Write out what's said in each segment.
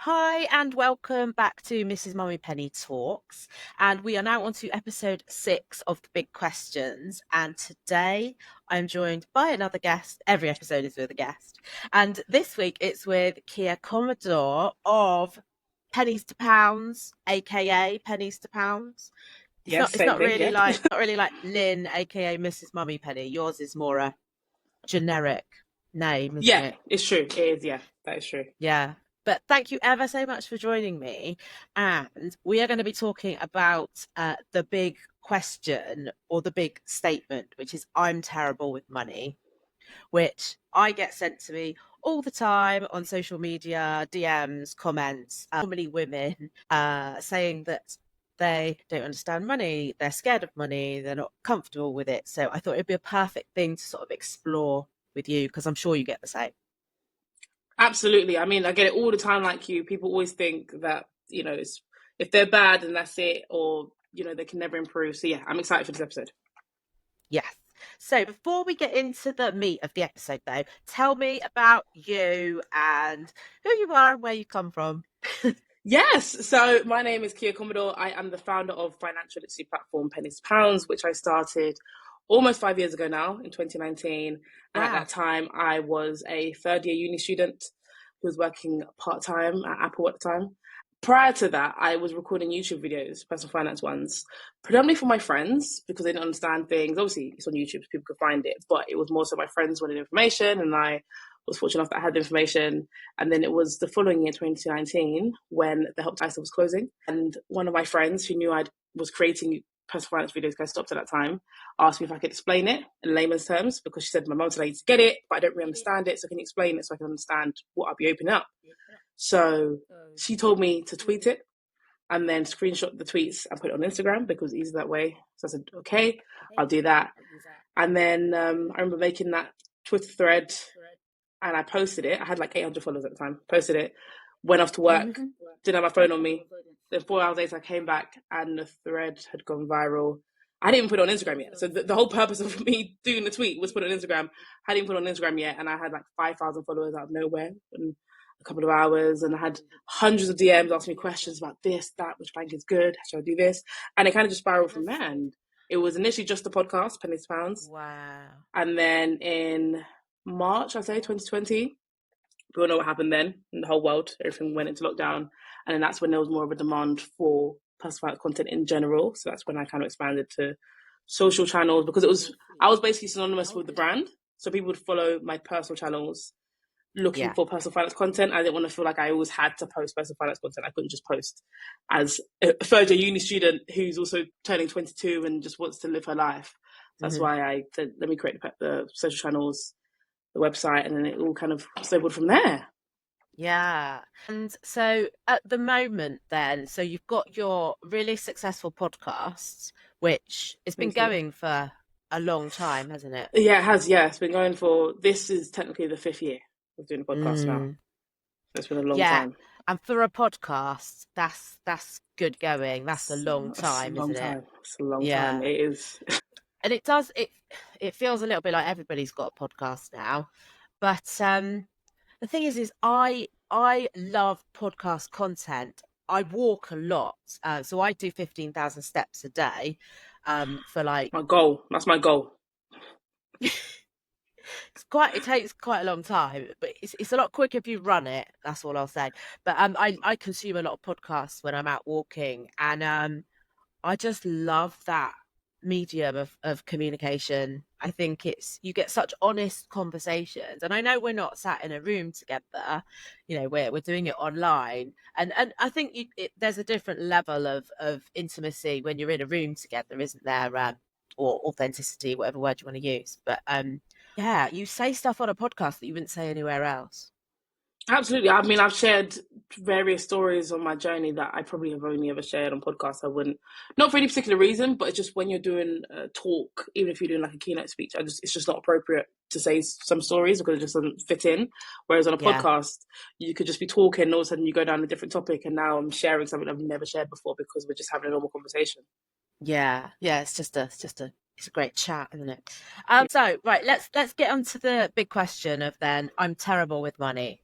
Hi, and welcome back to Mrs. Mummypenny Talks. And we are now on to episode 6 of the Big Questions. And today I'm joined by another guest. Every episode is with a guest. And this week it's with Kia Commodore of Pennies to Pounds, aka Pennies to Pounds. It's Yes, not it's same not thing, really yeah. like not really like Lynn, aka Mrs. Mummypenny. Yours is more a generic name, isn't Yeah, it? it's true. It is, yeah, that is true. Yeah. But thank you ever so much for joining me. And we are going to be talking about the big question or the big statement, which is I'm terrible with money, which I get sent to me all the time on social media, DMs, comments, normally women saying that they don't understand money, they're scared of money, they're not comfortable with it. So I thought it'd be a perfect thing to sort of explore with you because I'm sure you get the same. Absolutely. I mean, I get it all the time like you. People always think that, if they're bad, then that's it, or, they can never improve. So, yeah, I'm excited for this episode. Yes. So before we get into the meat of the episode, though, tell me about you and who you are and where you come from. Yes. So, my name is Kia Commodore. I am the founder of financial literacy platform Pennies to Pounds, which I started almost 5 years ago now in 2019. And at Wow. that time, I was a third year uni student who was working part time at Apple at the time. Prior to that, I was recording YouTube videos, personal finance ones, predominantly for my friends because they didn't understand things. Obviously, it's on YouTube, so people could find it, but it was more so my friends wanted information, and I was fortunate enough that I had the information. And then it was the following year, 2019, when the Help to ISA was closing, and one of my friends who knew I was creating personal finance videos because I stopped at that time asked me if I could explain it in layman's terms because she said my mum told me to get it, but I don't really understand it, so can you explain it so I can understand what I'll be opening up? So she told me to tweet it and then screenshot the tweets and put it on Instagram because it's easier that way. So I said, okay, I'll do that. And then I remember making that Twitter thread and I posted it. I had like 800 followers at the time. Posted it, went off to work, didn't have my phone on me. Then 4 hours later, I came back and the thread had gone viral. I didn't even put it on Instagram yet. So the whole purpose of me doing the tweet was put it on Instagram. I didn't put it on Instagram yet, and I had like 5,000 followers out of nowhere in a couple of hours, and I had hundreds of DMs asking me questions about this, that, which bank is good, should I do this, and it kind of just spiraled from there. And it was initially just the podcast, Pennies to Pounds, Wow. and then in March, I say 2020, we all know what happened then in the whole world. Everything went into lockdown. And then that's when there was more of a demand for personal content in general. So that's when I kind of expanded to social channels because I was basically synonymous with the brand. So people would follow my personal channels looking Yeah. for personal finance content. I didn't want to feel like I always had to post personal finance content. I couldn't just post as a third year uni student who's also turning 22 and just wants to live her life. That's Mm-hmm. why I said, let me create the social channels, the website, and then it all kind of snowballed from there. Yeah. And so at the moment, then, so you've got your really successful podcast, which has been Thank you. going for a long time, hasn't it? Yeah, it has. Yeah, it's been going for. This is technically the 5th year of doing a podcast now. Mm. So it's been a long Yeah. time. And for a podcast, that's good going. That's a long It's a time, long isn't it? time. It's a long time. Yeah. It is. And it feels a little bit like everybody's got a podcast now. But the thing is I love podcast content. I walk a lot, so I do 15,000 steps a day. For like My goal. That's my goal. it takes quite a long time, but it's a lot quicker if you run it. That's all I'll say. But I consume a lot of podcasts when I'm out walking, and I just love that medium of communication. I think you get such honest conversations, and I know we're not sat in a room together, we're doing it online, and I think there's a different level of intimacy when you're in a room together, isn't there? Or authenticity, whatever word you want to use. But yeah, you say stuff on a podcast that you wouldn't say anywhere else. Absolutely. I mean, I've shared various stories on my journey that I probably have only ever shared on podcasts. I wouldn't, not for any particular reason, but it's just when you're doing a talk, even if you're doing like a keynote speech, it's just not appropriate to say some stories because it just doesn't fit in. Whereas on a Yeah. podcast, you could just be talking and all of a sudden you go down a different topic. And now I'm sharing something I've never shared before because we're just having a normal conversation. Yeah, it's a great chat, isn't it? So right, let's get on to the big question of then I'm terrible with money.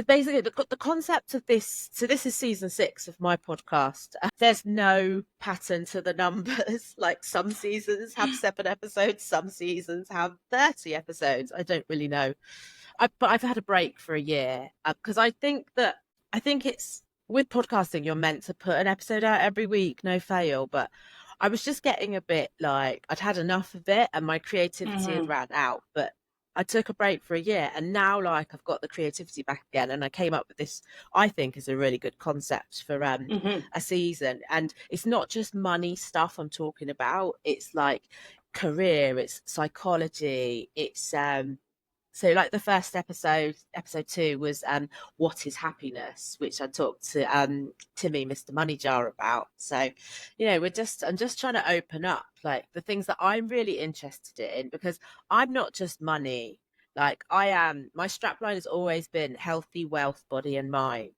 basically the concept of this, so this is season 6 of my podcast. There's no pattern to the numbers. Like some seasons have 7 episodes, some seasons have 30 episodes. I don't really know. But I've had a break for a year because I think it's, with podcasting you're meant to put an episode out every week, no fail. But I was just getting a bit like I'd had enough of it and my creativity had ran out. But I took a break for a year and now like I've got the creativity back again, and I came up with this, I think is a really good concept for a season. And it's not just money stuff I'm talking about, it's like career, it's psychology, it's so like the first episode 2 was what is happiness, which I talked to Timmy, Mr. Moneyjar, about. So, I'm just trying to open up like the things that I'm really interested in, because I'm not just money. Like my strapline has always been healthy wealth, body and mind.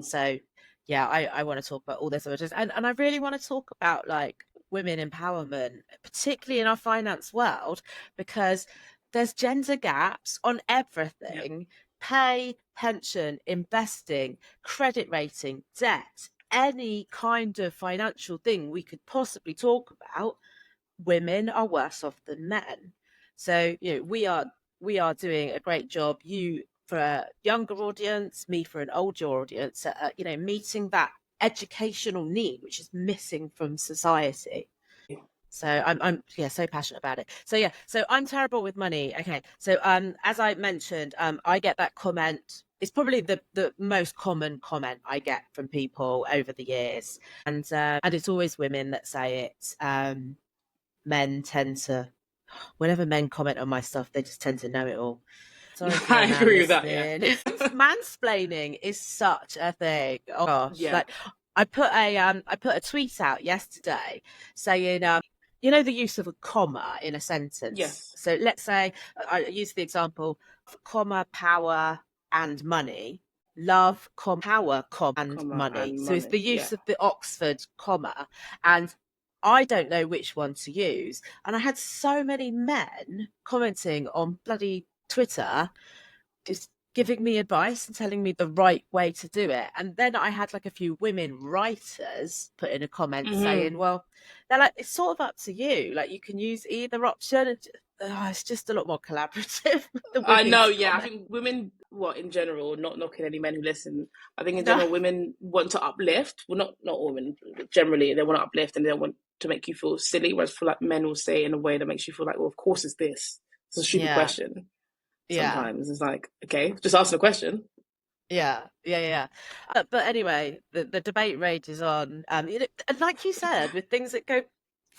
So yeah, I want to talk about all those images, and I really want to talk about like women empowerment, particularly in our finance world, because there's gender gaps on everything: pay, pension, investing, credit rating, debt, any kind of financial thing we could possibly talk about. Women are worse off than men. So, we are doing a great job. You for a younger audience, me for an older audience, meeting that educational need which is missing from society. So I'm yeah, so passionate about it. So yeah, so I'm terrible with money. Okay. So as I mentioned, I get that comment. It's probably the most common comment I get from people over the years. And it's always women that say it. Men tend to, whenever men comment on my stuff, they just tend to know it all. Sorry for I the man agree with that. Yeah. listening. Mansplaining is such a thing. Oh gosh. Yeah. Like I put a tweet out yesterday saying the use of a comma in a sentence. Yes. So let's say I use the example of comma, power and money. Love, power, and Comma money. and So it's money. the Yeah. use of the Oxford comma. And I don't know which one to use. And I had so many men commenting on bloody Twitter, just giving me advice and telling me the right way to do it. And then I had like a few women writers put in a comment saying, well, they're like, it's sort of up to you. Like you can use either option. It's just a lot more collaborative with the I know, women's yeah. I comment. think women, in general, not knocking any men who listen. I think in No. general, women want to uplift. Well, not all women, but generally, they want to uplift and they don't want to make you feel silly. Whereas, for like men will say it in a way that makes you feel like, well, of course it's this. It's a stupid Yeah. question. Yeah. Sometimes it's like, okay, just ask the question. Yeah. But anyway, the debate rages on. And like you said, with things that go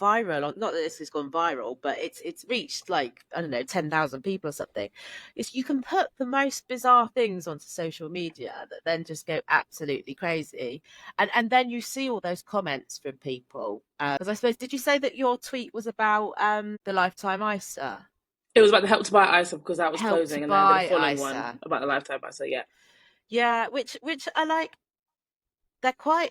viral, or not that this has gone viral, but it's reached like, I don't know, 10,000 people or something. It's, you can put the most bizarre things onto social media that then just go absolutely crazy, and then you see all those comments from people. Because I suppose, did you say that your tweet was about the Lifetime ISA? It was about the Help to Buy ISA because that was Help to closing, and then I did a buy following one ISA. about the Lifetime ISA. Yeah. Yeah, which I like. They're quite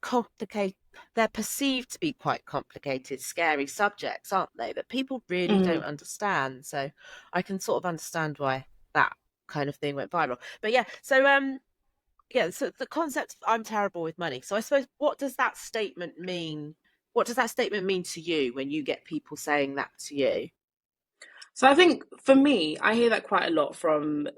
complicated. They're perceived to be quite complicated, scary subjects, aren't they, that people really don't Mm. understand. So I can sort of understand why that kind of thing went viral. But yeah, so the concept of I'm terrible with money. So I suppose, what does that statement mean? What does that statement mean to you when you get people saying that to you? So I think for me, I hear that quite a lot from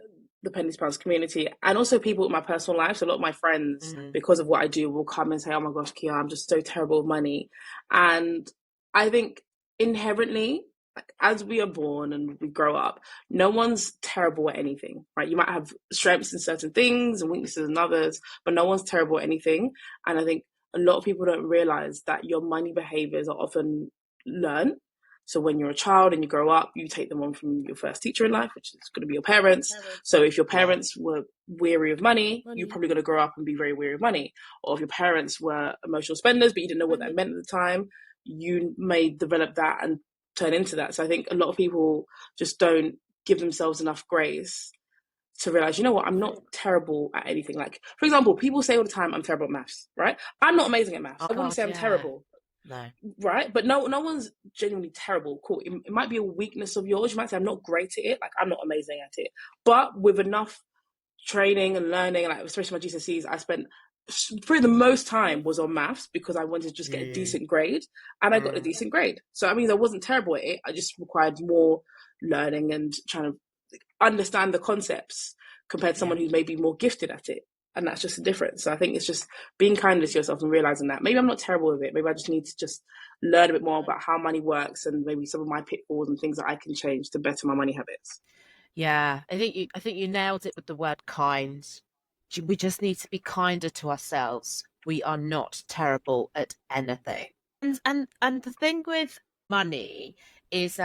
the Pennies Pounds community and also people in my personal life. So a lot of my friends, Mm. because of what I do, will come and say, "Oh my gosh, Kia, I'm just so terrible with money." And I think inherently, like, as we are born and we grow up, no one's terrible at anything, right? You might have strengths in certain things and weaknesses in others, but no one's terrible at anything. And I think a lot of people don't realize that your money behaviors are often learned. So when you're a child and you grow up, you take them on from your first teacher in life, which is going to be your parents. So if your Yeah. parents were weary of money, you're Money, probably going to grow up and be very weary of money. Or if your parents were emotional spenders, but you didn't know what that money. meant at the time, you may develop that and turn into that. So I think a lot of people just don't give themselves enough grace to realize, you know what, I'm not terrible at anything. Like, for example, people say all the time, I'm terrible at maths, right? I'm not amazing at maths. Oh I wouldn't God, say I'm yeah. terrible, No. right? But no one's genuinely terrible. Cool. It might be a weakness of yours. You might say, I'm not great at it. Like, I'm not amazing at it. But with enough training and learning, like especially my GCSEs, I spent probably the most time was on maths because I wanted to just get a Mm, decent grade, and I got a mm, decent grade. So I mean, I wasn't terrible at it. I just required more learning and trying to understand the concepts compared to yeah. someone who's maybe more gifted at it. And that's just the difference. So I think it's just being kinder to yourself and realizing that maybe I'm not terrible with it. Maybe I just need to just learn a bit more about how money works and maybe some of my pitfalls and things that I can change to better my money habits. Yeah, I think you nailed it with the word kind. We just need to be kinder to ourselves. We are not terrible at anything. And the thing with money is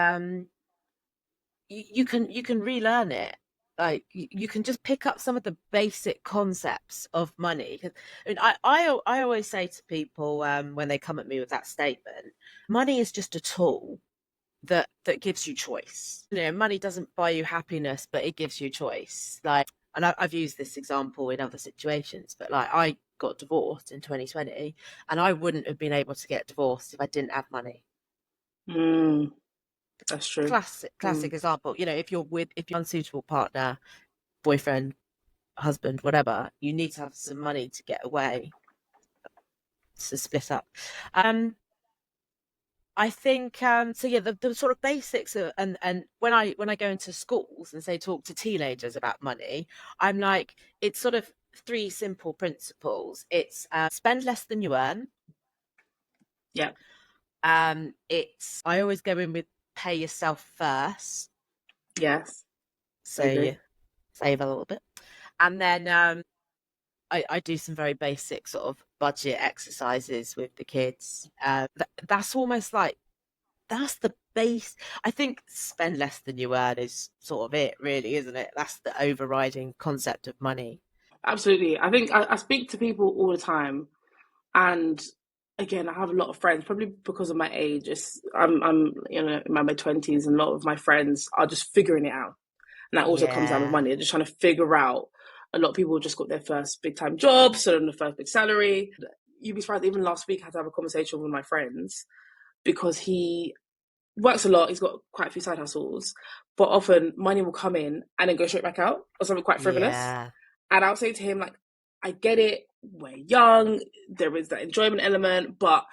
you can relearn it. Like you can just pick up some of the basic concepts of money. 'Cause, I mean, I always say to people when they come at me with that statement, money is just a tool that gives you choice. Money doesn't buy you happiness, but it gives you choice. And I've used this example in other situations, but like I got divorced in 2020, and I wouldn't have been able to get divorced if I didn't have money. Mm, that's true. Classic Mm. example. If you're an unsuitable partner, boyfriend, husband, whatever, you need to have some money to get away, to split up. I think so. Yeah, the sort of basics and when I go into schools and say talk to teenagers about money, I'm like it's sort of three simple principles. It's spend less than you earn. Yeah, It's I always go in with pay yourself first, yes, I so agree. you save a little bit, and then I do some very basic sort of budget exercises with the kids. That's almost like that's the base. I think spend less than you earn is sort of it, really, isn't it? That's the overriding concept of money. Absolutely. I think I speak to people all the time, and again, I have a lot of friends, probably because of my age. I'm in my mid-20s, and a lot of my friends are just figuring it out, and that also comes down with Yeah, money. They're just trying to figure out. A lot of people just got their first big time job, so then the first big salary. You'd be surprised. Even last week, I had to have a conversation with my friends because he works a lot. He's got quite a few side hustles, but often money will come in and then go straight back out, or something quite frivolous. yeah, And I'll say to him, like, I get it, we're young, there is that enjoyment element, but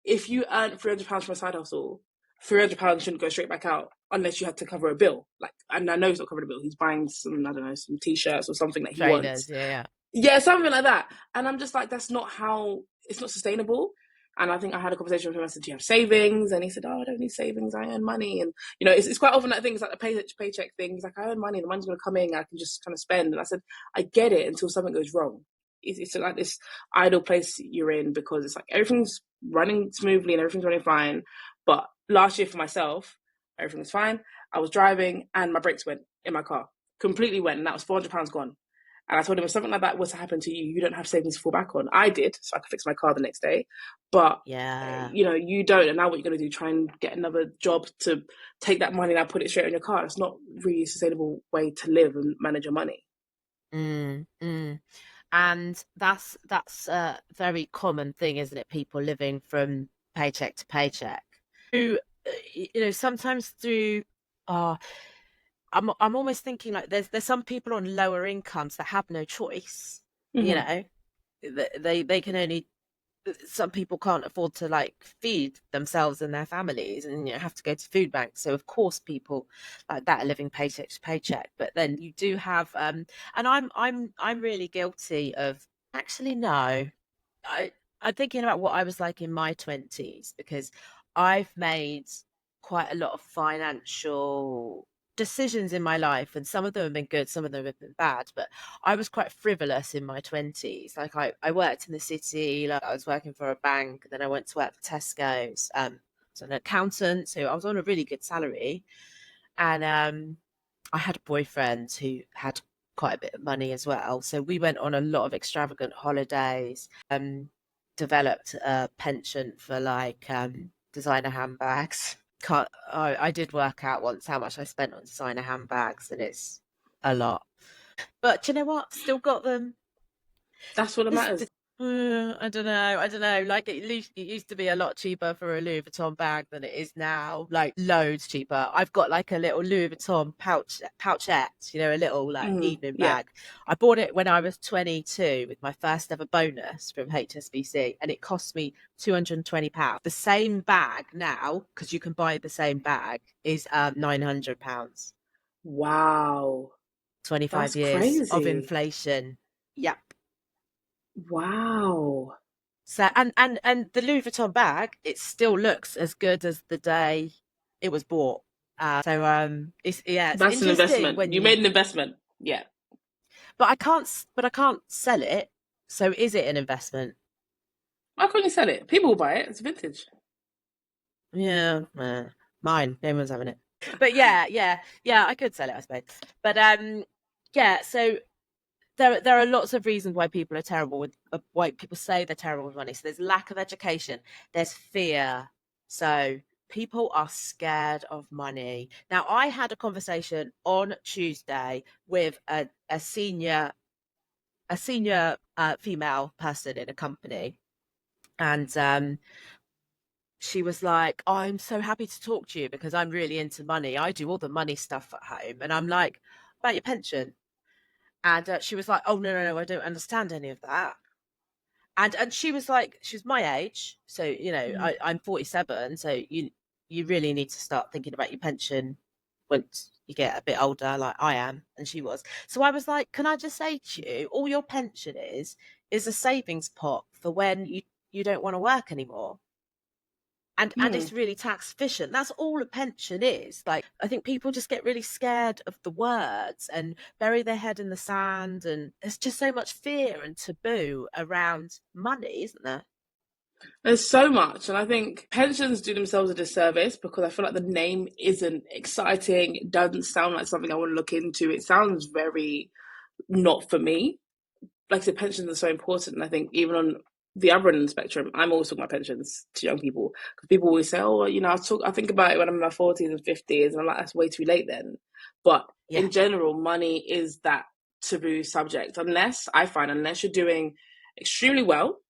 if you earn £300 from a side hustle, £300 shouldn't go straight back out unless you had to cover a bill. Like, and I know he's not covering a bill. He's buying some, I don't know, some t-shirts or something that he wants. trainers. Yeah, Yeah, something like that. And I'm just like, that's not how it's not sustainable. And I think I had a conversation with him. I said, "Do you have savings?" And he said, "Oh, I don't need savings. I earn money." And it's quite often that thing. It's like the paycheck thing. He's like, "I earn money. The money's going to come in. I can just kind of spend." And I said, "I get it until something goes wrong. It's like this idle place you're in because it's like everything's running smoothly and everything's running fine. But last year for myself, everything was fine. I was driving and my brakes went in my car, completely went, and that was £400 gone. And I told him if something like that was to happen to you, you don't have savings to fall back on. I did, so I could fix my car the next day. But yeah, you don't. And now what you're going to do? Try and get another job to take that money and now put it straight on your car. It's not really a sustainable way to live and manage your money. yeah. And that's a very common thing, isn't it? People living from paycheck to paycheck. Who, sometimes through. Uh, I'm almost thinking like there's some people on lower incomes that have no choice. You Mm-hmm. know, they can only some people can't afford to like feed themselves and their families and have to go to food banks, so of course people like that are living paycheck to paycheck. But then you do have and I'm really guilty of actually no, I I'm thinking about what I was like in my 20s because I've made quite a lot of financial decisions in my life, and some of them have been good, some of them have been bad. But I was quite frivolous in my 20s. Like I worked in the city, like I was working for a bank, and then I went to work for Tesco's. So an accountant, so I was on a really good salary, and I had a boyfriend who had quite a bit of money as well. So we went on a lot of extravagant holidays, developed a penchant for like designer handbags. I did work out once how much I spent on designer handbags, and it's a lot. But you know what? Still got them. That's what it This, matters. I don't know. I don't know. Like it used to be a lot cheaper for a Louis Vuitton bag than it is now. Like loads cheaper. I've got like a little Louis Vuitton pouchette, a little like evening Yeah. bag. I bought it when I was 22 with my first ever bonus from HSBC, and it cost me £220. The same bag now, because you can buy the same bag, is £900. Wow. 25 That's years of crazy. inflation. Yep. Wow. So and the Louis Vuitton bag, it still looks as good as the day it was bought. It's That's an interesting investment. when You you, made an investment. Yeah. but I can't sell it. So is it an investment? Why can't you sell it? People will buy it. It's vintage. Yeah, mine. No one's having it. But yeah, I could sell it, I suppose. But yeah. So there are lots of reasons why people are terrible with why people say they're terrible with money. So there's lack of education, there's fear. So people are scared of money. Now, I had a conversation on Tuesday with a senior female person in a company, and she was like, oh, I'm so happy to talk to you because I'm really into money. I do all the money stuff at home. And I'm like, about your pension? And she was like, oh, no, I don't understand any of that. And she was like, she was my age, so Mm. I'm 47, so you really need to start thinking about your pension once you get a bit older, like I am, and she was. So I was like, can I just say to you, all your pension is a savings pot for when you don't want to work anymore. And Hmm. it's really tax efficient. That's all a pension is. Like, I think people just get really scared of the words and bury their head in the sand, and there's just so much fear and taboo around money, isn't there? There's so much, and I think pensions do themselves a disservice because I feel like the name isn't exciting. It doesn't sound like something I want to look into. It sounds very not for me. Like I said, pensions are so important. And I think even on the other end of the spectrum, I'm always talking about pensions to young people because people always say, "Oh, I think about it when I'm in my 40s and 50s," and I'm like, "That's way too late then." But Yeah. in general, money is that taboo subject. Unless you're doing extremely well,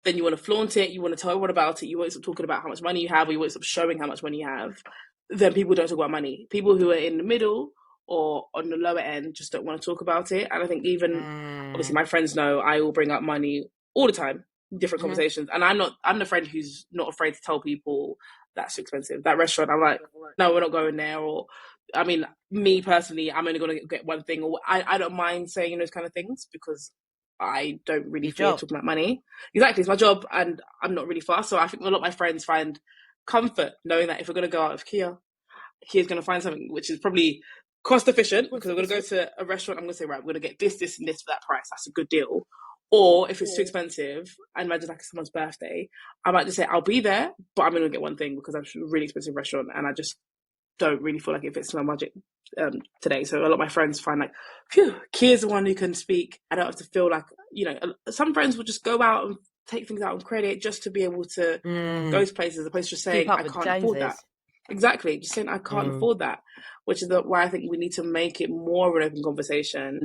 then you want to flaunt it, you want to tell everyone about it, you won't stop talking about how much money you have, or you won't stop showing how much money you have, then people don't talk about money. People who are in the middle or on the lower end just don't want to talk about it. And I think even obviously Mm. my friends know I will bring up money all the time, different Hmm. conversations. And I'm the friend who's not afraid to tell people that's expensive. That restaurant, I'm like, no, we're not going there. Or I mean, me personally, I'm only gonna get one thing, or I don't mind saying those kind of things because I don't really Your fear job. talking about money. Exactly, it's my job, and I'm not really fast. So I think a lot of my friends find comfort knowing that if we're going to go out with Kia's going to find something which is probably cost efficient because I'm going to go to a restaurant. I'm going to say, right, we're going to get this, and this for that price. That's a good deal. Or if it's too expensive, and imagine like someone's birthday, I might just say I'll be there, but I'm going to get one thing because I'm a really expensive restaurant, and I just don't really feel like it fits my budget today. So a lot of my friends find like, phew, Kia's the one who can speak. I don't have to feel like, some friends will just go out and take things out on credit just to be able to go Mm. to places as opposed to just Keep saying, up I with the can't afford that. Joneses. Exactly. Just saying, I can't Mm. afford that, which is why I think we need to make it more of an open conversation.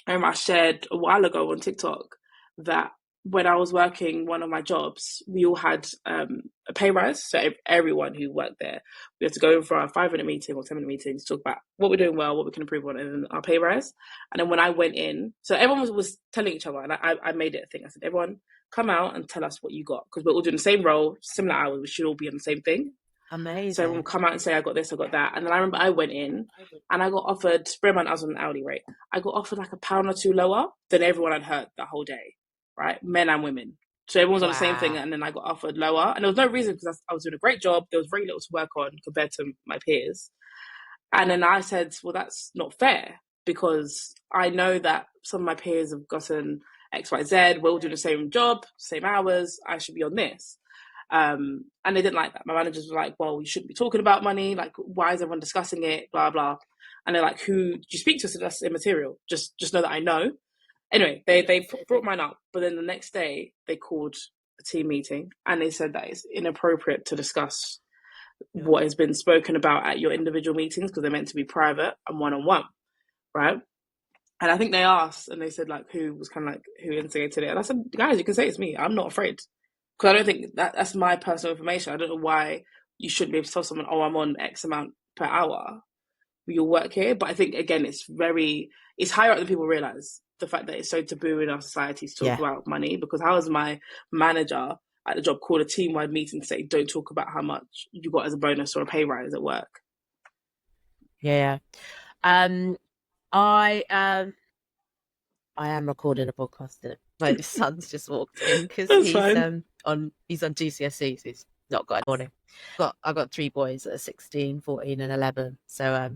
I shared a while ago on TikTok that when I was working one of my jobs, we all had a pay rise. So everyone who worked there, we had to go in for a 5 minute meeting or 10 minute meeting to talk about what we're doing well, what we can improve on, and then our pay rise. And then when I went in, so everyone was telling each other, and I made it a thing. I said, everyone, come out and tell us what you got because we're all doing the same role, similar hours. We should all be on the same thing. So everyone Amazing. would come out and say, I got this, I got that. And then I remember I went in and I got offered, bear in mind, I was on an hourly rate. I got offered like a pound or two lower than everyone I'd heard that whole day, right? Men and women. So everyone's on the same thing. Wow. And then I got offered lower. And there was no reason because I was doing a great job. There was very little to work on compared to my peers. And then I said, well, that's not fair because I know that some of my peers have gotten X, Y, Z. We're all doing the same job, same hours. I should be on this. And they didn't like that. My managers were like, well, you shouldn't be talking about money. Like, why is everyone discussing it? Blah, blah. And they're like, who did you speak to? So that's immaterial. Just know that I know. Anyway, they brought mine up. But then the next day, they called a team meeting and they said that it's inappropriate to discuss Yeah. what has been spoken about at your individual meetings because they're meant to be private and one on one, right? And I think they asked and they said like who was kind of like who instigated it. And I said, guys, you can say it's me. I'm not afraid. Because I don't think that's my personal information. I don't know why you shouldn't be able to tell someone, oh, I'm on X amount per hour. You'll work here. But I think again, it's higher up than people realize. The fact that it's so taboo in our society to talk Yeah. about money. Because how is my manager at the job called a team wide meeting to say, don't talk about how much you got as a bonus or a pay rise at work? Yeah. Um, I um I am recording a podcast today. My son's just walked in because That's fine. he's on GCSEs. He's not got a morning. I've got three boys that are 16, 14 and 11. So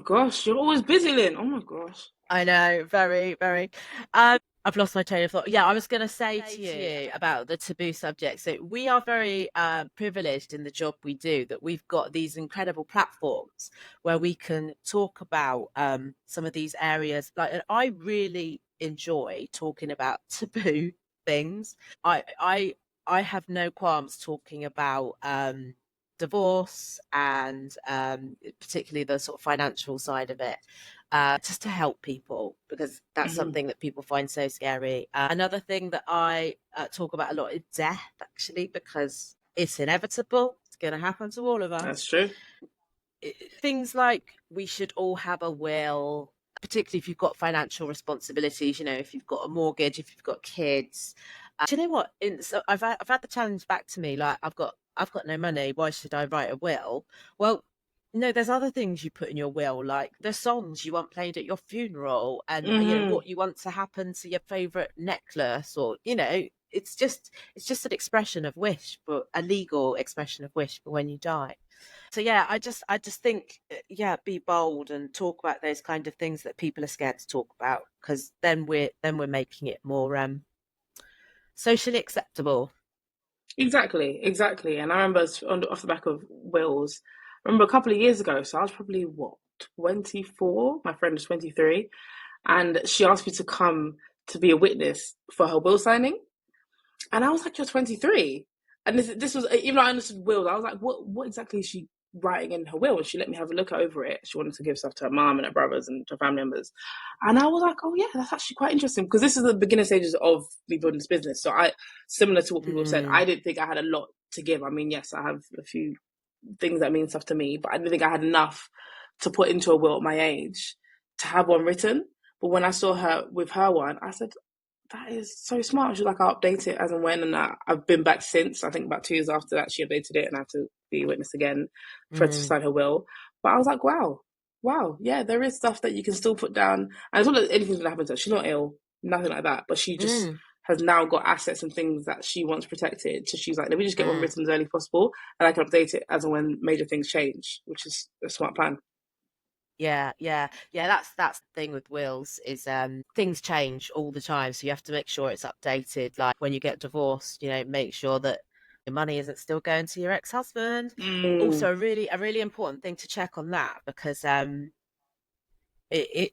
Gosh, you're always busy, Lynn. Oh my gosh. I know, very, very. I've lost my train of thought. Yeah, I was going to say to you about the taboo subject. So we are very privileged in the job we do that we've got these incredible platforms where we can talk about some of these areas. Like, and I really enjoy talking about taboo things. I have no qualms talking about divorce and particularly the sort of financial side of it, just to help people because that's Mm-hmm. something that people find so scary. Another thing that I talk about a lot is death, actually, because it's inevitable. It's going to happen to all of That's us. true. Things like we should all have a will, particularly if you've got financial responsibilities, if you've got a mortgage, if you've got kids. Do you know what? So I've had the challenge back to me, like I've got no money. Why should I write a will? Well, no, there's other things you put in your will, like the songs you want played at your funeral, and Mm-hmm. what you want to happen to your favorite necklace, or it's just an expression of wish, but a legal expression of wish for when you die. So yeah, I just think yeah, be bold and talk about those kind of things that people are scared to talk about, because then we're making it more socially acceptable. Exactly, exactly. And I remember off the back of Wills, I remember a couple of years ago, so I was probably what, 24? My friend was 23, and she asked me to come to be a witness for her will signing. And I was like, "You're 23," and this was even though I understood will. I was like, "What exactly is she writing in her will?" And she let me have a look over it. She wanted to give stuff to her mom and her brothers and her family members, and I was like, "Oh yeah, that's actually quite interesting," because this is the beginning stages of me building this business. So similar to what people have said, I Mm, didn't think I had a lot to give. I mean, yes, I have a few things that mean stuff to me, but I didn't think I had enough to put into a will at my age to have one written. But when I saw her with her one, I said, that is so smart. She's like, I'll update it as and when. And I've been back since. I think about 2 years after that, she updated it and I had to be a witness again for her to mm, sign her will. But I was like, wow, wow. Yeah, there is stuff that you can still put down. And it's not that anything's going to happen to her. She's not ill, nothing like that. But she just mm, has now got assets and things that she wants protected. So she's like, let me just get one mm. written as early as possible. And I can update it as and when major things change, which is a smart plan. Yeah, yeah, yeah. That's the thing with wills is things change all the time, so you have to make sure it's updated. Like when you get divorced, make sure that your money isn't still going to your ex-husband. Mm. Also, a really important thing to check on that, because it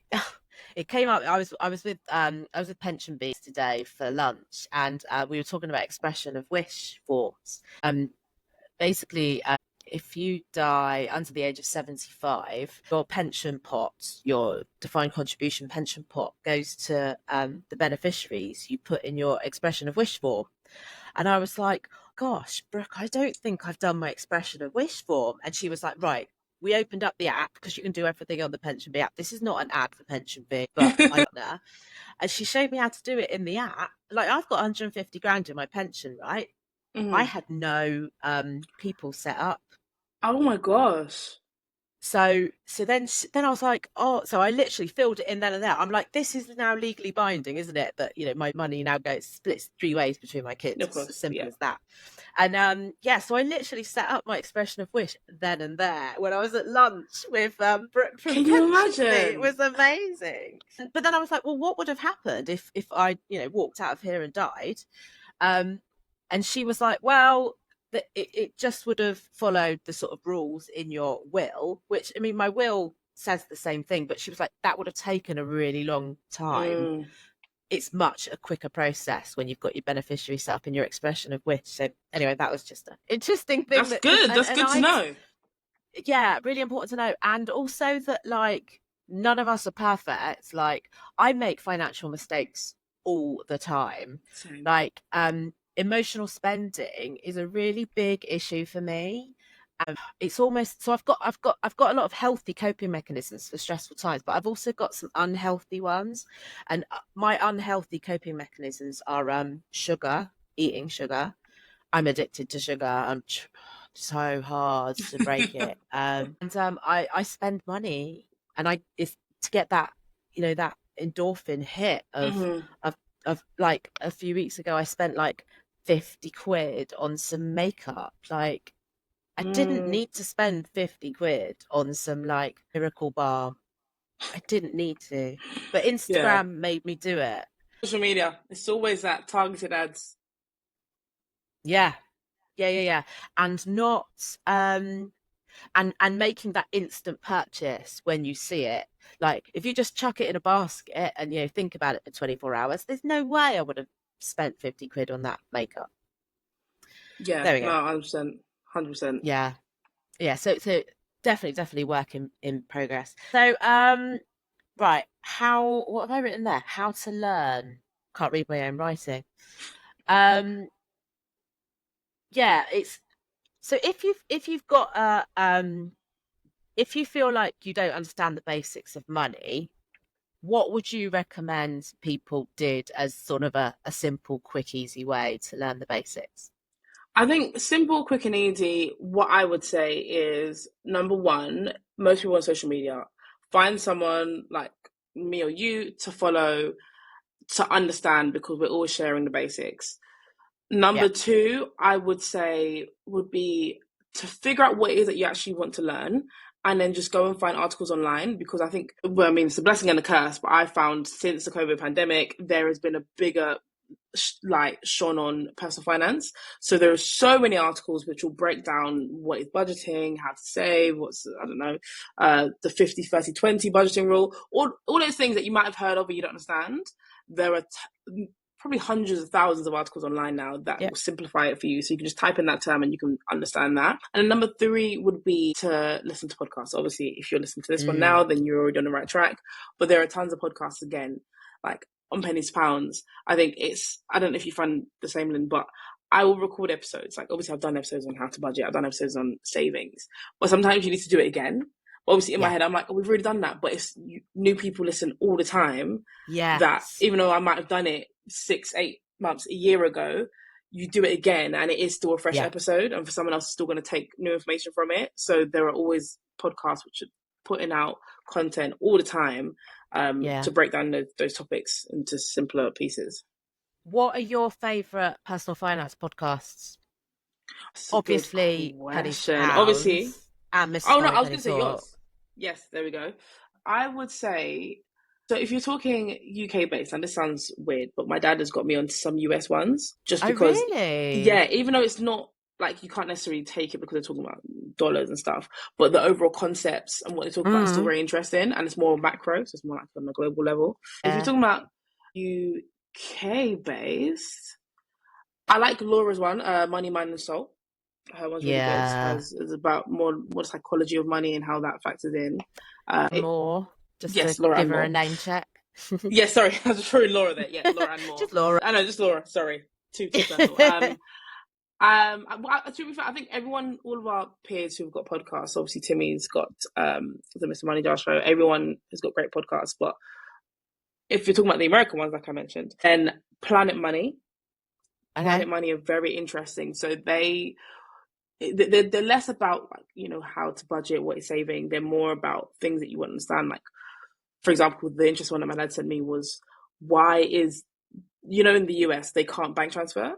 it came up. I was with pension bees today for lunch, and we were talking about expression of wish forms. Basically, if you die under the age of 75, your pension pot, your defined contribution pension pot, goes to the beneficiaries you put in your expression of wish form. And I was like, gosh, Brooke, I don't think I've done my expression of wish form. And she was like, right. We opened up the app because you can do everything on the Pension Bee app. This is not an ad for Pension Bee, but I got there. And she showed me how to do it in the app. Like, I've got 150 grand in my pension, right? I Mm. had no people set up. Oh my gosh. So then I was like, oh, so I literally filled it in then and there. I'm like, this is now legally binding, isn't it? That my money now goes splits three ways between my kids. Of It's as course, simple yeah. as that. And yeah, so I literally set up my expression of wish then and there when I was at lunch with Brooke from Can you Pension Bee. It imagine? was amazing. But then I was like, well, what would have happened if I walked out of here and died? Um, and she was like, well, it just would have followed the sort of rules in your will, which, I mean, my will says the same thing, but she was like, that would have taken a really long time. Mm. It's much a quicker process when you've got your beneficiary set up in your expression of wish. So anyway, that was just an interesting thing That's that, because, good. and, That's and good to I, know. yeah, really important to know. And also that, like, none of us are perfect. Like, I make financial mistakes all the time. Same. Like, emotional spending is a really big issue for me. It's almost so I've got a lot of healthy coping mechanisms for stressful times, but I've also got some unhealthy ones. And my unhealthy coping mechanisms are sugar, eating sugar. I'm addicted to sugar. So hard to break it. And I spend money, and I it's to get that, that endorphin hit Hmm. of like a few weeks ago. I spent like 50 quid on some makeup. Like, I didn't Mm, need to spend 50 quid on some like miracle balm. I didn't need to, but yeah. Instagram made me do it. Social media, it's always that targeted ads. Yeah, yeah. And not and making that instant purchase when you see it. Like, if you just chuck it in a basket and think about it for 24 hours, there's no way I would have spent 50 quid on that makeup. Yeah, There we no, go. 100%. 100%. Yeah. Yeah, so definitely work in progress. So right, how what have I written there? How to learn. Can't read my own writing. Um yeah, it's so if you've got if you feel like you don't understand the basics of money, what would you recommend people did as sort of a simple, quick, easy way to learn the basics? I think simple, quick, and easy. What I would say is number one, most people on social media find someone like me or you to follow to understand because we're all sharing the basics. Yeah, Number two, I would say would be to figure out what it is that you actually want to learn and then just go and find articles online because I think, well, I mean, it's a blessing and a curse, but I found since the COVID pandemic, there has been a bigger like shone on personal finance. So there are so many articles which will break down what is budgeting, how to save, what's, I don't know, the 50-30-20 budgeting rule, all those things that you might have heard of but you don't understand. There are probably hundreds of thousands of articles online now that yeah, will simplify it for you. So you can just type in that term and you can understand that. And number three would be to listen to podcasts. Obviously, if you're listening to this one now, mm, then you're already on the right track. But there are tons of podcasts again, like on pennies pounds. I think I don't know if you find the same, Lynn, but I will record episodes. Like, obviously, I've done episodes on how to budget, I've done episodes on savings, but sometimes you need to do it again. But obviously, in my yeah, head, I'm like, oh, we've already done that. But it's new people listen all the time that yes, even though I might have done it 6-8 months, a year ago, you do it again and it is still a fresh yeah, episode. And for someone else, is still going to take new information from it. So there are always podcasts which are putting out content all the time yeah. to break down those topics into simpler pieces. What are your favorite personal finance podcasts? That's a good Obviously, Pennies to question. Obviously, Pounds and Mrs. oh no, I was Mummypenny going to say Talk. yours. Yes, there we go. I would say so. If you're talking UK based, and this sounds weird, but my dad has got me onto some US ones just Oh, because, really? yeah, even though it's not like you can't necessarily take it because they're talking about dollars and stuff, but the overall concepts and what they talk about is still Mm, very interesting and it's more macro, so it's more like on a global level. If you're yeah, talking about UK based, I like Laura's one, Money, Mind, and Soul. Her one's really good. yeah. Has is about more psychology of money and how that factors in. It More, just to Yes, Laura give and her a more. name check. Yeah, sorry, I was throwing Laura there. Yeah, Laura and more. Just Laura. I know, just Laura. Sorry, too personal. To be fair, I think everyone, all of our peers who've got podcasts, obviously Timmy's got the Mr. Money Jar show. Everyone has got great podcasts, but if you're talking about the American ones, like I mentioned, then Okay. Planet Money are very interesting. So they're less about like how to budget, what you're saving. They're more about things that you want to understand. Like for example, the interest one that my dad sent me was why is in the US they can't bank transfer.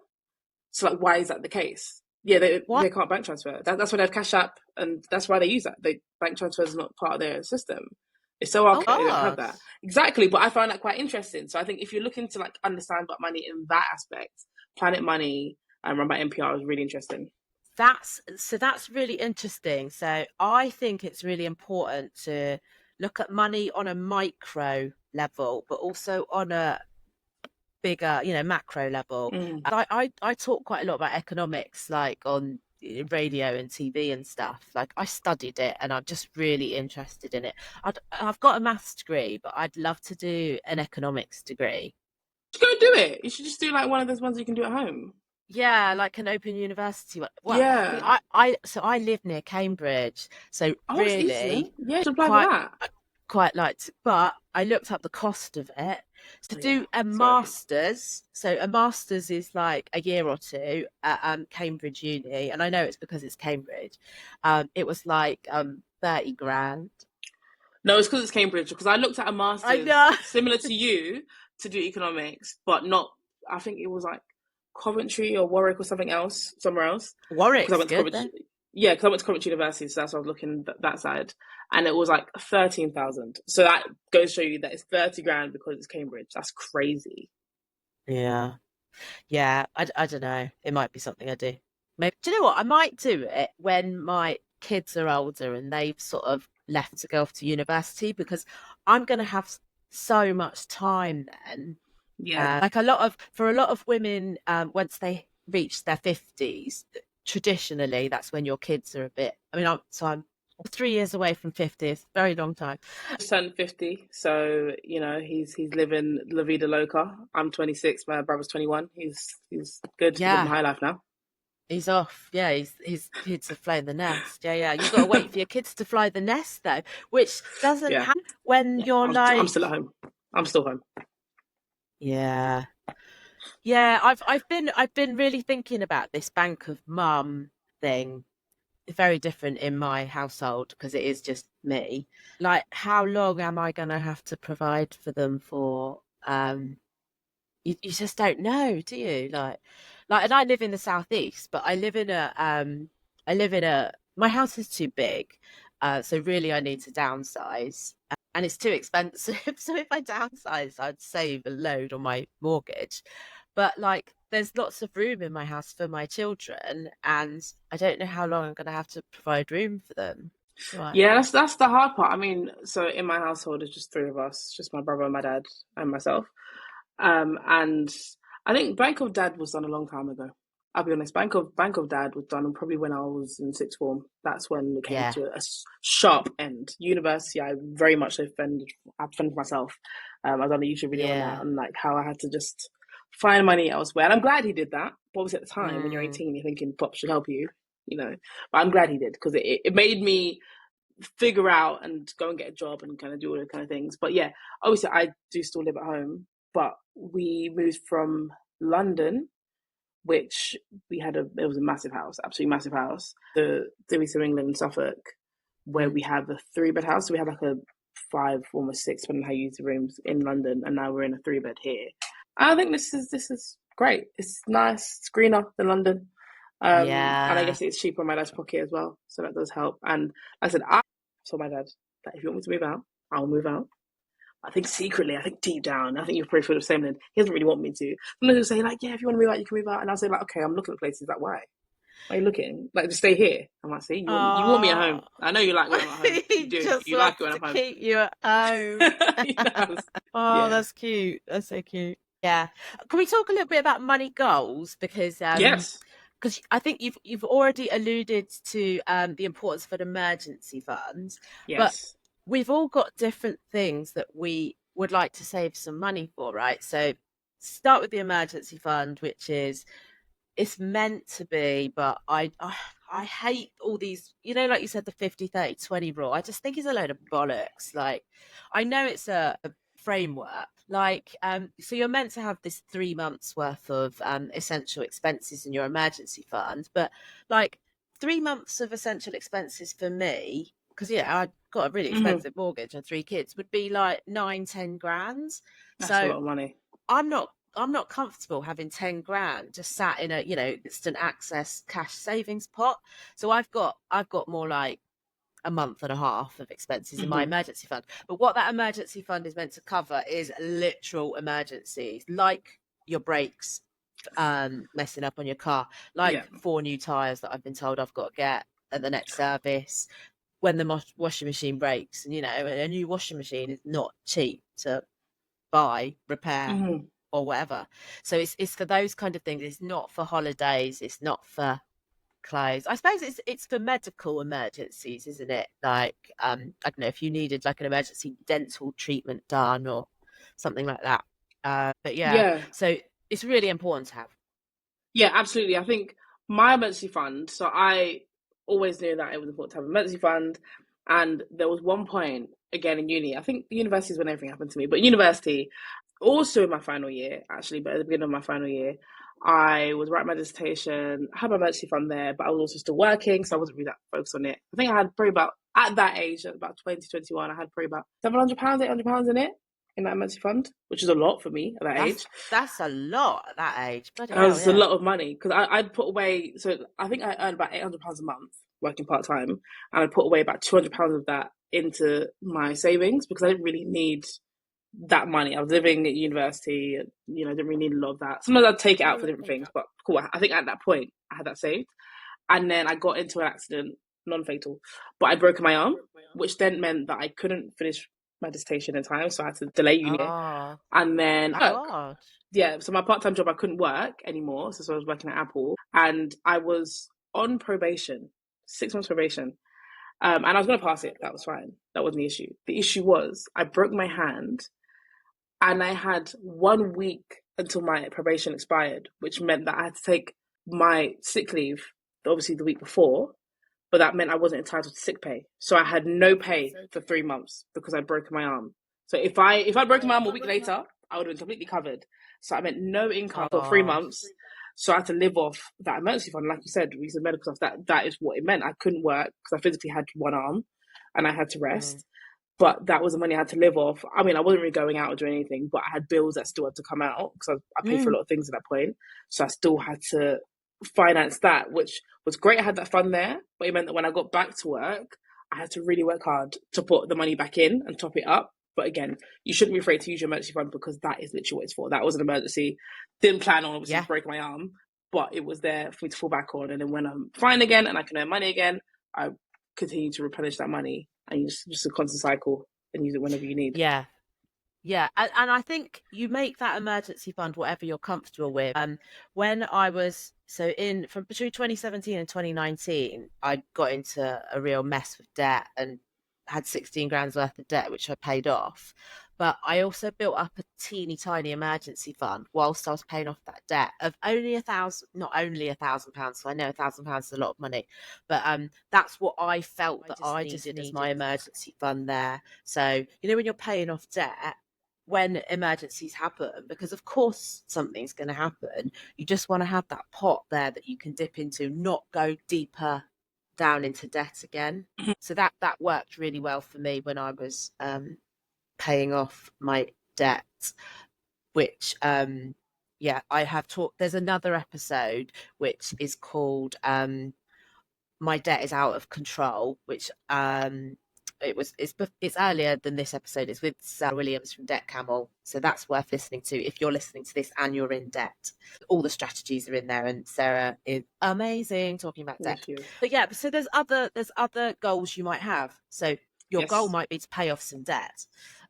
So like why is that the case? Yeah, What? they can't bank transfer. That's why they have Cash App, and that's why they use that. They bank transfer is not part of their system. It's so Oh, archaic they don't have God. that exactly. But I find that quite interesting. So I think if you're looking to like understand about money in that aspect, Planet Money run by NPR is really interesting. That's really interesting. So I think it's really important to look at money on a micro level, but also on a bigger, macro level. Mm. I talk quite a lot about economics, like on radio and TV and stuff. Like I studied it, and I'm just really interested in it. I've got a maths degree, but I'd love to do an economics degree. Go do it. You should just do like one of those ones you can do at home. Yeah, like an open university one. Well, I mean, Yeah. I live near Cambridge, so Oh, it's easy then. really Yeah, you should apply for quite that. quite like to, but I looked up the cost of it to Oh, yeah, do a it's worth it. master's. So a master's is like a year or two at Cambridge Uni, and I know it's because it's Cambridge. It was like 30 grand. No, it's because it's Cambridge. Because I looked at a I master's know. similar to you to do economics, but not. I think it was like Coventry or Warwick or something else, somewhere else. Because I Warwick's went to good Coventry. then. Yeah, because I went to Coventry University, so that's why I was looking that side, and it was like 13,000. So that goes to show you that it's 30 grand because it's Cambridge. That's crazy. Yeah. Yeah, I don't know. It might be something I do. Maybe, do you know what? I might do it when my kids are older and they've sort of left to go off to university because I'm going to have so much time then. Yeah. Like for a lot of women, once they reach their 50s, traditionally, that's when your kids are a bit. I mean, I'm 3 years away from 50. It's a very long time. Just turned 50, so he's living La Vida Loca. I'm 26, my brother's 21. He's good. He's living Yeah, high life now. he's off. Yeah, his kids have flown the nest. Yeah, yeah. You got to wait for your kids to fly the nest though, which doesn't Yeah, happen when you're I'm like, still at home. I'm still home. yeah, yeah. I've been really thinking about this bank of mum thing. Very different in my household because it is just me. Like, how long am I gonna have to provide for them for? You just don't know, do you? And I live in the southeast, but I live in a my house is too big, so really I need to downsize, and it's too expensive. So if I downsize, I'd save a load on my mortgage. But like, there's lots of room in my house for my children, and I don't know how long I'm going to have to provide room for them. Right? Yeah, that's the hard part. I mean, so in my household, it's just three of us, just my brother, my dad, and myself. And I think Bank of Dad was done a long time ago. I'll be honest. Bank of Dad was done probably when I was in sixth form. That's when it came Yeah, to a sharp end. University, I very much offended. I offended myself. I've done a YouTube video on that, yeah. on like how I had to just find money elsewhere. And I'm glad he did that. But obviously, at the time when you're Mm, 18, you're thinking pop should help you, you know. But I'm glad he did because it made me figure out and go and get a job and kind of do all those kind of things. But yeah, obviously I do still live at home, but we moved from London, which it was a massive house, absolutely massive house, to East of England in Suffolk, where mm. we have a 3-bed house. So we have like a 5, almost 6, depending on how you use the rooms in London, and now we're in a 3-bed here. I think this is great. It's nice. It's greener than London. And I Yeah. guess it's cheaper in my dad's pocket as well, so that does help. And like I said, I told my dad that if you want me to move out, I'll move out. I think secretly, I think deep down, I think you're probably feel the same. Then he doesn't really want me to. Sometimes he'll say like, "Yeah, if you want to move out, you can move out," and I'll say like, "Okay, I'm looking at places." Like, why? Why are you looking? Like, just stay here. I'm like, "See, you want me at home. Oh, I know you like when I'm at home. You he do. just You like wants it when to I'm home." keep you at home. Oh, Yeah. that's cute. That's so cute. Yeah. Can we talk a little bit about money goals? Yes. Because I think you've already alluded to the importance of an emergency fund, but Yes. we've all got different things that we would like to save some money for, right? So start with the emergency fund, which is it's meant to be, but I hate all these, like you said, the 50-30-20 rule. I just think it's a load of bollocks. Like, I know it's a framework. Like, so you're meant to have this 3 months worth of essential expenses in your emergency fund, but like 3 months of essential expenses for me, because yeah, I got a really Hmm. expensive mortgage and 3 kids, would be like 9-10 grand. That's a So lot of money. I'm not comfortable having 10 grand just sat in a, instant access cash savings pot. So I've got more like a month and a half of expenses in my Hmm. emergency fund. But what that emergency fund is meant to cover is literal emergencies, like your brakes messing up on your car, Yeah. like 4 new tires that I've been told I've got to get at the next service, when the washing machine breaks. And a new washing machine is not cheap to buy, repair, Hmm. or whatever. So it's for those kind of things. It's not for holidays. It's not for clothes. I suppose it's for medical emergencies, isn't it? Like, I don't know if you needed like an emergency dental treatment done or something like that. But yeah, Yeah. so it's really important to have. Yeah, absolutely. I think my emergency fund, so I always knew that it was important to have an emergency fund. And there was one point, again in uni, I think university is when everything happened to me, but university, also in my final year, actually, but at the beginning of my final year, I was writing my dissertation, I had my emergency fund there, but I was also still working, so I wasn't really that focused on it. I think I had probably about, at that age, at about 2021, I had probably about £700, £800 in it, in that emergency fund, which is a lot for me at that That's age. that's a lot at that age. Bloody It hell, was a yeah. lot of money because I'd put away. So I think I earned about £800 a month working part time, and I put away about £200 of that into my savings because I didn't really need that money. I was living at university, and, I didn't really need a lot of that. Sometimes I'd take it out for different things, but cool. I think at that point I had that saved, and then I got into an accident, non-fatal, but I'd broken my arm, which then meant that I couldn't finish my dissertation in time, so I had to delay uni, Oh, and then work. God. Yeah, so my part-time job I couldn't work anymore, so I was working at Apple, and I was on probation, 6 months probation, and I was going to pass it. That was fine. That wasn't the issue. The issue was I broke my hand, and I had 1 week until my probation expired, which meant that I had to take my sick leave, obviously the week before, but that meant I wasn't entitled to sick pay. So I had no pay for 3 months because I'd broken my arm. So if I'd broken my arm a week later, I would have been completely covered. So I meant no income for three Oh, months. So I had to live off that emergency fund. Like you said, reason medical stuff, that is what it meant. I couldn't work because I physically had one arm and I had to mm, rest. But that was the money I had to live off. I mean, I wasn't really going out or doing anything, but I had bills that still had to come out because I paid for a mm, lot of things at that point. So I still had to finance that, which was great. I had that fund there, but it meant that when I got back to work, I had to really work hard to put the money back in and top it up. But again, you shouldn't be afraid to use your emergency fund because that is literally what it's for. That was an emergency. Didn't plan on obviously yeah, breaking my arm, but it was there for me to fall back on. And then when I'm fine again and I can earn money again, I continue to replenish that money and just a constant cycle and use it whenever you need. yeah. Yeah, and I think you make that emergency fund whatever you're comfortable with. When I was so in from between 2017 and 2019, I got into a real mess with debt and had 16 grand's worth of debt, which I paid off. But I also built up a teeny tiny emergency fund whilst I was paying off that debt of only 1,000, not only £1,000. So I know £1,000 is a lot of money, but that's what I felt that I just needed as my emergency fund there. So when you're paying off debt when emergencies happen, because of course something's going to happen, you just want to have that pot there that you can dip into, not go deeper down into debt again. So that worked really well for me when I was paying off my debt, which yeah, I have talked. There's another episode which is called my debt is out of control, which it's earlier than this episode. It's with Sarah Williams from Debt Camel, so that's worth listening to if you're listening to this and you're in debt. All the strategies are in there, and Sarah is amazing talking about debt. Thank you. But yeah, so there's other goals you might have. So your goal Yes. might be to pay off some debt,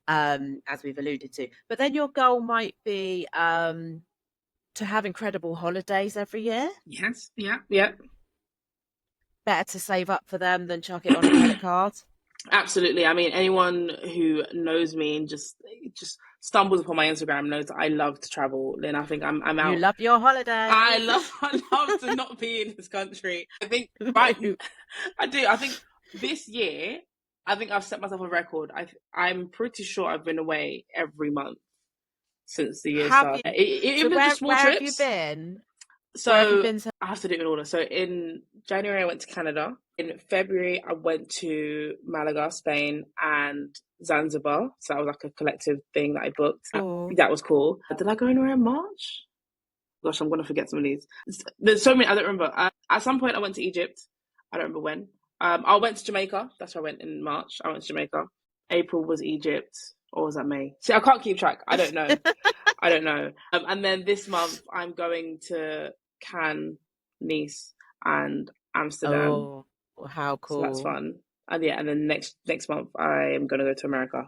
as we've alluded to, but then your goal might be to have incredible holidays every year. Yes. Yeah. Yeah. Better to save up for them than chuck it on a credit card. Absolutely. I mean, anyone who knows me and just stumbles upon my Instagram knows that I love to travel. And I think I'm You out. love your holidays. I love to not be in this country. I think right. I do. I think this year, I think I've set myself a record. I'm pretty sure I've been away every month since the year Have you? started. So Even if it's small where have you trips. been? Where have you So been to? I have to do it in order. So in January, I went to Canada. In February, I went to Malaga, Spain, and Zanzibar. So that was like a collective thing that I booked. Oh, That was cool. Did I go anywhere in March? Gosh, I'm gonna forget some of these. There's so many I don't remember. At some point, I went to Egypt. I don't remember when. I went to Jamaica. That's where I went in March. I went to Jamaica. April was Egypt, or was that May? See, I can't keep track. I don't know. I don't know. And then this month, I'm going to Cannes, Nice, and Amsterdam. oh, how So that's cool! fun. And yeah, and then next month, I am going to go to America.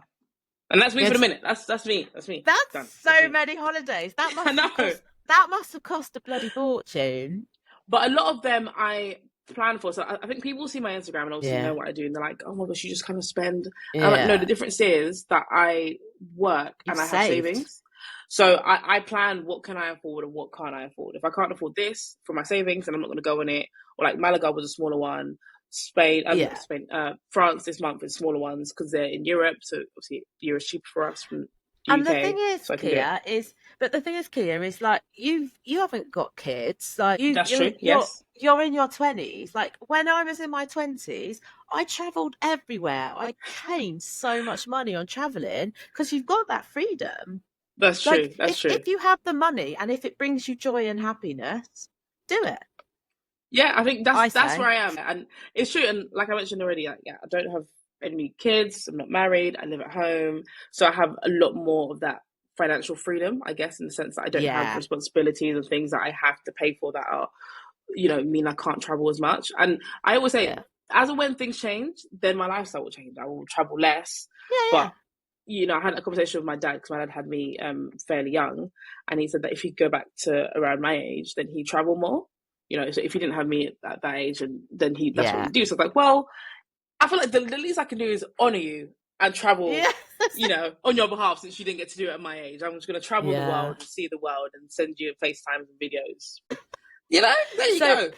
And that's me for the Yes, minute. That's me. That's me. that's Done. That's so me. many holidays. I know. That must have cost a bloody fortune. But a lot of them, I plan for. So I think people see my Instagram and obviously know Yeah. what I do, and they're like, "Oh my gosh, you just kind of spend." And I'm like, no, the Yeah. difference is that I work You've and I have saved. savings. So I plan what can I afford and what can't I afford. If I can't afford this for my savings, then I'm not going to go on it. Or like Malaga was a smaller one. Spain, not Yeah. Spain, France this month is smaller ones because they're in Europe. So obviously Europe's cheaper for us from the And the thing UK, is, so I can do it. Kia, is like you haven't got kids. Like That's true. you're Yes, you're in your 20s. Like when I was in my 20s, I traveled everywhere. I gained so much money on traveling because you've got that freedom. that's Like true. That's true. if you have the money and if it brings you joy and happiness, do it. Yeah, I think I that's where say. I am, and it's true. And like I mentioned already, like, yeah, I don't have any kids. I'm not married. I live at home, so I have a lot more of that financial freedom, I guess, in the sense that I don't have Yeah. responsibilities and things that I have to pay for that are, mean I can't travel as much. And I always say, Yeah. as and when things change, then my lifestyle will change. I will travel less, Yeah. Yeah. but I had a conversation with my dad because my dad had me fairly young, and he said that if he'd go back to around my age, then he'd travel more. So if he didn't have me at that age, and then that's what Yeah. he'd do. So I was like, well, I feel like the least I can do is honor you and travel, Yeah. on your behalf since you didn't get to do it at my age. I'm just going to travel the Yeah. world and see the world and send you FaceTimes and videos. There you So go.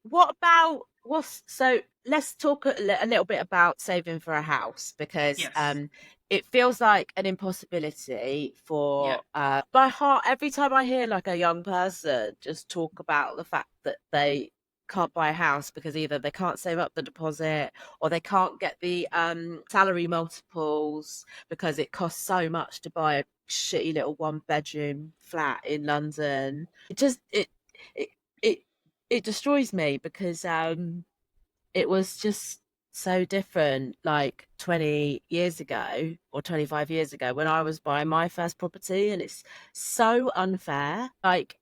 what about what's so let's talk a little bit about saving for a house because Yes. it feels like an impossibility Yeah. for my heart every time I hear like a young person just talk about the fact that they can't buy a house because either they can't save up the deposit or they can't get the salary multiples because it costs so much to buy a shitty little one bedroom flat in London. It it it destroys me because it was just so different like 20 years ago or 25 years ago when I was buying my first property, and it's so unfair. Like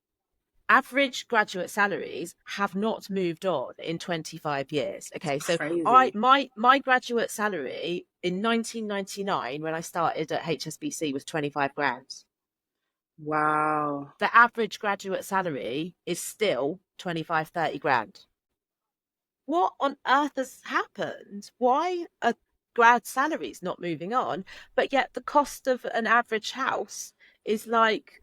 average graduate salaries have not moved on in 25 years. It's Okay, so I crazy. my graduate salary in 1999 when I started at HSBC was 25 grand. Wow. The average graduate salary is still 25, 30 grand. What on earth has happened? Why are grad salaries not moving on, but yet the cost of an average house is like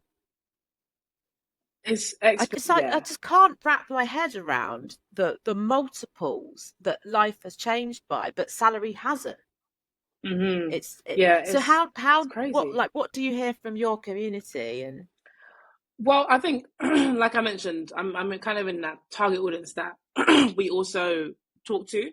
I Yeah. just can't wrap my head around the multiples that life has changed by, but salary hasn't. Yeah, So it's how crazy. what do you hear from your community and Well, I think, like I mentioned, I'm kind of in that target audience that we also talk to,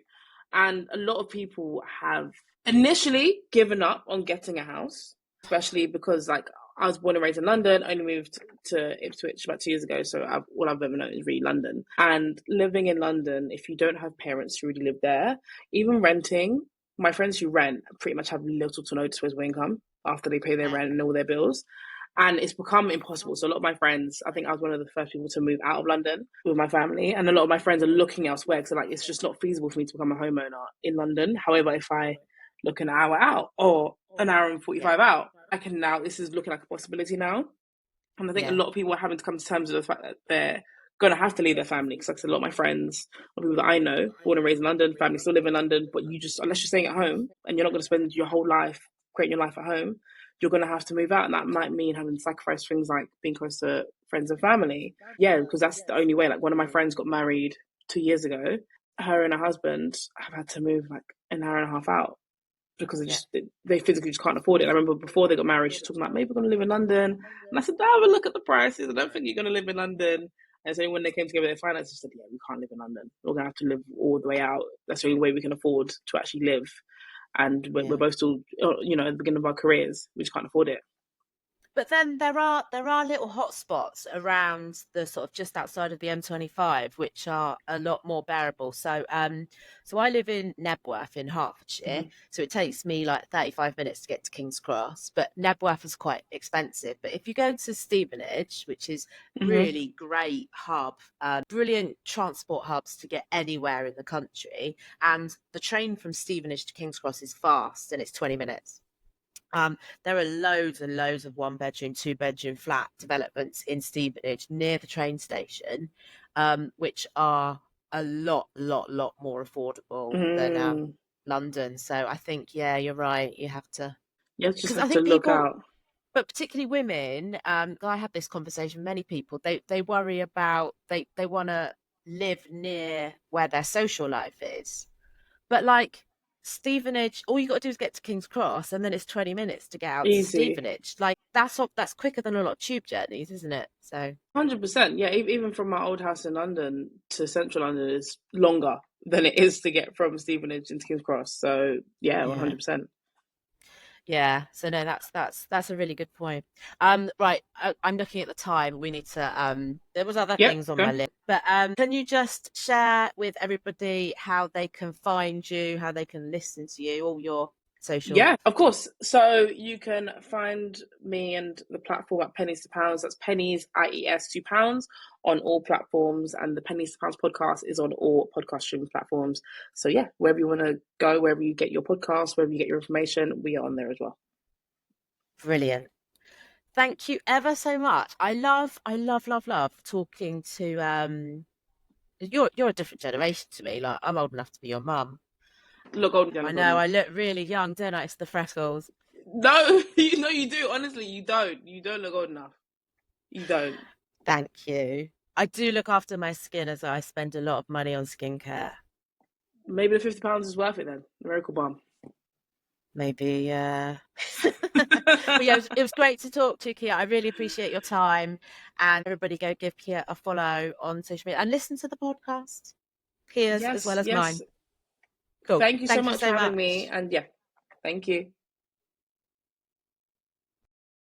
and a lot of people have initially given up on getting a house, especially because like I was born and raised in London, only moved to Ipswich about 2 years ago, so all I've ever known is really London. And living in London, if you don't have parents who really live there, even renting, my friends who rent pretty much have little to no disposable income after they pay their rent and all their bills, and it's become impossible. So a lot of my friends, I think I was one of the first people to move out of London with my family, and a lot of my friends are looking elsewhere because like it's just not feasible for me to become a homeowner in London. However, if I look an hour out or an hour and 45 out, I can now. This is looking like a possibility now, and I think a yeah, lot of people are having to come to terms with the fact that they're going to have to leave their family. Because like I said, a lot of my friends, or people that I know, born and raised in London, family still live in London, but you just unless you're staying at home and you're not going to spend your whole life creating your life at home, you're going to have to move out, and that might mean having to sacrifice things like being close to friends and family. Yeah, because that's the only way. Like one of my friends got married 2 years ago. Her and her husband have had to move like an hour and a half out because yeah. they physically just can't afford it. And I remember before they got married, she was talking about maybe we're going to live in London, and I said, "No, have a look at the prices. I don't think you're going to live in London." And so when they came together, their finances, she said, "Yeah, we can't live in London. We're going to have to live all the way out. That's the only way we can afford to actually live." And we're Yeah. both still, at the beginning of our careers. We just can't afford it. But then there are little hotspots around the sort of just outside of the M25, which are a lot more bearable. So I live in Nebworth in Hertfordshire, Mm-hmm. so it takes me like 35 minutes to get to King's Cross. But Nebworth is quite expensive. But if you go to Stevenage, which is Mm-hmm. really great hub, brilliant transport hubs to get anywhere in the country, and the train from Stevenage to King's Cross is fast, and it's 20 minutes. There are loads and loads of one bedroom, two bedroom flat developments in Stevenage near the train station, which are a lot more affordable than Mm. London. So I think, yeah, you're right. You have to, You just because I have to think look people, out. but particularly women, I have this conversation with many people, they worry about, they want to live near where their social life is. But like Stevenage, all you got to do is get to King's Cross, and then it's 20 minutes to get out to Easy. Stevenage. Like that's quicker than a lot of tube journeys, isn't it? So 100%. Yeah, even from my old house in London to central London is longer than it is to get from Stevenage into King's Cross. So yeah, yeah. 100%. Yeah, so no, that's a really good point. Right, I'm looking at the time. We need to. There was other Yep, things on my go. list, but can you just share with everybody how they can find you, how they can listen to you, all your social? Yeah, of course. So you can find me and the platform at Pennies to Pounds. That's Pennies IES £2 on all platforms, and the Pennies to Pounds podcast is on all podcast streaming platforms. So yeah, wherever you want to go, wherever you get your podcast, wherever you get your information, we are on there as well. Brilliant. Thank you ever so much. I love talking to you're a different generation to me. Like I'm old enough to be your mum. Look old, I look old know enough. I look really young, don't I? It's the freckles. No, you know you do. Honestly, you don't. You don't look old enough. You don't. Thank you. I do look after my skin as I spend a lot of money on skincare. Maybe the £50 is worth it then. Miracle Balm. Maybe, but yeah, it was great to talk to you, Kia. I really appreciate your time. And everybody go give Kia a follow on social media and listen to the podcast, Kia's as Yes, well as yes. mine. Cool. Thank you so Thank you much for so having me. much. And yeah, thank you.